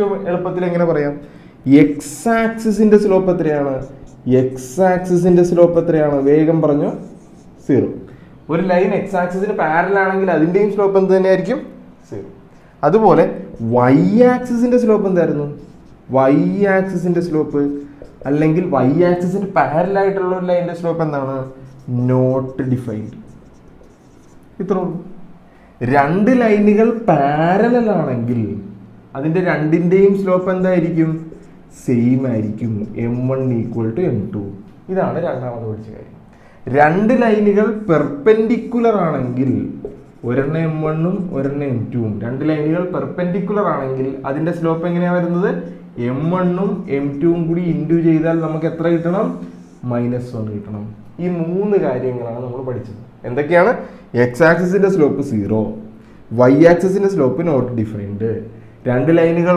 ഏറ്റവും എളുപ്പത്തിൽ എങ്ങനെ പറയാം? എക്സ് ആക്സിസിന്റെ സ്ലോപ്പ് എത്രയാണ്? എക്സ് ആക്സിസിന്റെ സ്ലോപ്പ് എത്രയാണ്? വേഗം പറഞ്ഞു, 0. ഒരു ലൈൻ എക്സ് ആക്സിസിന് പാരലൽ ആണെങ്കിൽ അതിന്റെയും സ്ലോപ്പ് എന്ത് തന്നെയായിരിക്കും? 0. അതുപോലെ വൈ ആക്സിസിന്റെ സ്ലോപ്പ് എന്തായിരുന്നു? വൈ ആക്സിസിന്റെ സ്ലോപ്പ് അല്ലെങ്കിൽ വൈ ആക്സിസിന് പാരലൽ ആയിട്ടുള്ള ഒരു ലൈനിന്റെ സ്ലോപ്പ് എന്താണ്? Not defined. ഇത്ര ഉള്ളൂ. രണ്ട് ലൈനുകൾ പാരലൽ ആണെങ്കിൽ അതിന്റെ രണ്ടിന്റെയും സ്ലോപ്പ് എന്തായിരിക്കും? സെയിം ആയിരിക്കും. M1 = M2. ഇതാണ് രണ്ടാമത് പഠിച്ച കാര്യം. രണ്ട് ലൈനുകൾ പെർപെൻഡിക്കുലർ ആണെങ്കിൽ ഒരെണ്ണം M1 ഒരെണ്ണം M2. രണ്ട് ലൈനുകൾ പെർപെൻഡിക്കുലർ ആണെങ്കിൽ അതിന്റെ സ്ലോപ്പ് എങ്ങനെയാ വരുന്നത്? M1 M2 കൂടി ഇൻറ്റു ചെയ്താൽ നമുക്ക് എത്ര കിട്ടണം? -1 കിട്ടണം. ഈ 3 കാര്യങ്ങളാണ് നമ്മൾ പഠിച്ചത്. എന്തൊക്കെയാണ്? എക്സ് ആക്സിസിന്റെ സ്ലോപ്പ് 0, വൈ ആക്സിസിന്റെ സ്ലോപ്പ് നോട്ട് ഡിഫൈൻഡ്, രണ്ട് ലൈനുകൾ